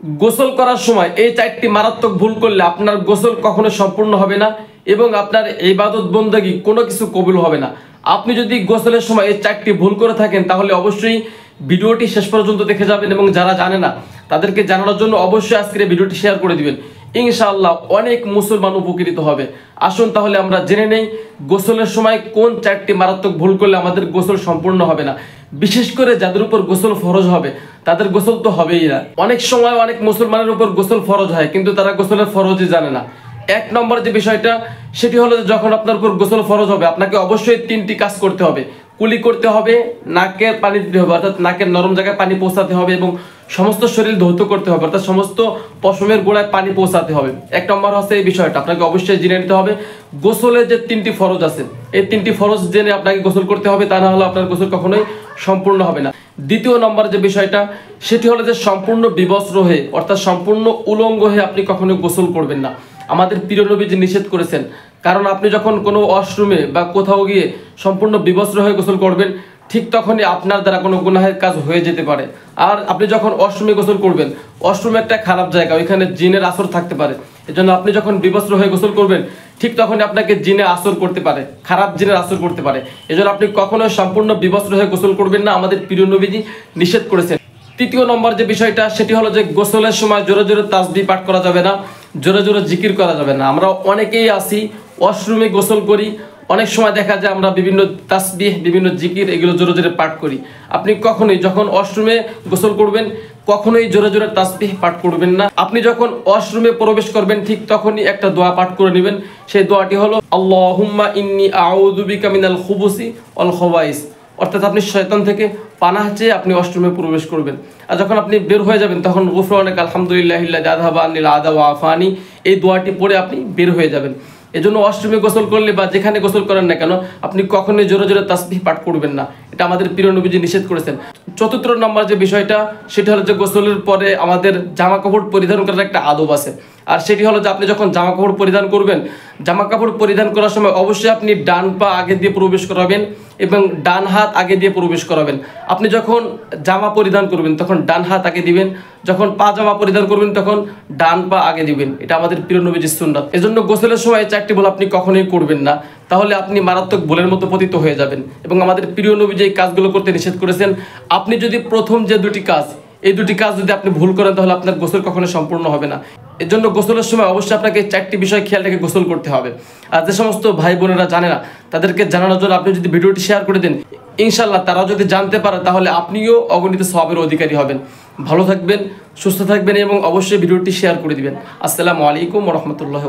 গোসল করার সময় এই 4টি মারাত্মক ভুল করলে আপনার গোসল কখনো সম্পূর্ণ হবে না এবং আপনার ইবাদত বন্দেগী কোনো কিছু কবুল হবে না। আপনি যদি গোসলের সময় এই 4টি ভুল করে থাকেন তাহলে অবশ্যই ভিডিওটি শেষ পর্যন্ত দেখে যাবেন এবং যারা জানে না তাদেরকে জানানোর জন্য অবশ্যই আজকের ভিডিওটি শেয়ার করে দিবেন। ইনশাআল্লাহ অনেক মুসলমান উপকৃত হবে। আসুন তাহলে আমরা জেনে নেই গোসলের সময় কোন 4টি মারাত্মক ভুল করলে আমাদের গোসল সম্পূর্ণ হবে না। বিশেষ করে যাদের উপর গোসল ফরজ হবে তাদের গোসল তো হবেই না। অনেক সময় অনেক মুসলমানের উপর গোসল ফরজ হয় কিন্তু তারা গোসলের ফরজই জানে না। 1 নম্বর যে বিষয়টা সেটি হলো যখন আপনার উপর গোসল ফরজ হবে আপনাকে অবশ্যই 3টি কাজ করতে হবে। কুলি করতে হবে, নাকের পানি দিতে হবে অর্থাৎ নাকের নরম জায়গায় পানি পৌঁছাতে হবে এবং সমস্ত শরীর ধৌত করতে হবে অর্থাৎ সমস্ত পশমের গোড়ায় পানি পৌঁছাতে হবে। 1 নম্বর হচ্ছে এই বিষয়টা আপনাকে অবশ্যই জেনে নিতে হবে। গোসলের যে 3টি ফরজ আছে এই 3টি ফরজ জেনে আপনাকে গোসল করতে হবে, তা না হলে আপনার গোসল কখনোই সম্পূর্ণ হবে না। 2য় নম্বর যে বিষয়টা সেটি হলো যে সম্পূর্ণ বিবস্ত্র হয়ে অর্থাৎ সম্পূর্ণ উলঙ্গ হয়ে আপনি কখনোই গোসল করবেন না। আমাদের প্রিয় নবীজি নিষেধ করেছেন, কারণ আপনি যখন কোনো ওয়াশরুমে বা কোথাও গিয়ে সম্পূর্ণ বিবস্ত্র হয়ে গোসল করবেন ঠিক তখনই আপনার দ্বারা কোনো গুনাহের কাজ হয়ে যেতে পারে। আর আপনি যখন ওয়াশরুমে গোসল করবেন, ওয়াশরুম একটা খারাপ জায়গা, ওইখানে জিনের আসর থাকতে পারে। এজন্য আপনি যখন বিবস্ত্র হয়ে গোসল করবেন ঠিক তখনই আপনাকে জিনে আসর করতে পারে, খারাপ জিনের আসর করতে পারে। এজন্য আপনি কখনোই সম্পূর্ণ বিবস্ত্র হয়ে গোসল করবেন না, আমাদের প্রিয় নবীজি নিষেধ করেছেন। 3য় নম্বর যে বিষয়টা সেটি হলো যে গোসলের সময় জোরে জোরে তাসবিহ পাঠ করা যাবে না, জোরে জোরে জিকির করা যাবে না। আমরা অনেকেই আছি ওয়াশরুমে গোসল করি, অনেক সময় দেখা যায় আমরা বিভিন্ন তাসবিহ বিভিন্ন জিকির এগুলো জোরে জোরে পাঠ করি। আপনি কখনোই যখন ওয়াশরুমে গোসল করবেন কখনোই জোরে জোরে তাসবিহ পাঠ করবেন না। আপনি যখন ওয়াশরুমে প্রবেশ করবেন ঠিক তখনই একটা দোয়া পাঠ করে নেবেন। সেই দোয়াটি হলো আল্লাহুম্মা ইন্নী আউযু বিকা মিনাল খুবুসি ওয়াল খাবাইস, অর্থাৎ আপনি শয়তান থেকে পানাহ চেয়ে আপনি ওয়াশরুমে প্রবেশ করবেন। আর যখন আপনি বের হয়ে যাবেন তখন গুফরানাকা আলহামদুলিল্লাহিল্লাযী আযহাবা আনিল আদা ওয়া আফানি এই দোয়াটি পড়ে আপনি বের হয়ে যাবেন। এজন্য ওয়াশরুমে গোসল করলে বা যেখানে গোসল করেন না কেন আপনি কখনোই জোরে জোরে তাসবিহ পাঠ করবেন না, এটা আমাদের প্রিয় নবীজি নিষেধ করেছেন। 4 নম্বর যে বিষয়টা সেটা হলো যে গোসলের পরে আমাদের জামা কাপড় পরিধান করার একটা আদব আছে। আর সেটি হলো যে আপনি যখন জামা কাপড় পরিধান করবেন, জামা কাপড় পরিধান করার সময় অবশ্যই আপনি ডান পা আগে দিয়ে প্রবেশ করাবেন এবং ডান হাত আগে দিয়ে প্রবেশ করাবেন। আপনি যখন জামা পরিধান করবেন তখন ডান হাত আগে দিবেন, যখন পাজামা পরিধান করবেন তখন ডান পা আগে দিবেন। এটা আমাদের প্রিয় নবীজির সুন্নাত। এজন্য গোসলের সময় এই 4টি ভুল আপনি কখনোই করবেন না, তাহলে আপনি মারাত্মক ভুলের মতো পতিত হয়ে যাবেন। এবং আমাদের প্রিয় নবীজি এই কাজগুলো করতে নিষেধ করেছেন। আপনি যদি প্রথম যে 2টি কাজ এই 2টি কাজ যদি আপনি ভুল করেন তাহলে আপনার গোসল কখনো সম্পূর্ণ হবে না। এর জন্য গোসলের সময় অবশ্যই আপনাকে 4টি বিষয় খেয়াল রেখে গোসল করতে হবে। আর যে সমস্ত ভাই বোনেরা জানে না তাদেরকে জানানোর জন্য আপনি যদি ভিডিওটি শেয়ার করে দেন ইনশাআল্লাহ তারা যদি জানতে পারে তাহলে আপনিও অগণিত সওয়াবের অধিকারী হবেন। ভালো থাকবেন, সুস্থ থাকবেন এবং অবশ্যই ভিডিওটি শেয়ার করে দিবেন। আসসালামু আলাইকুম ওয়া রাহমাতুল্লাহি।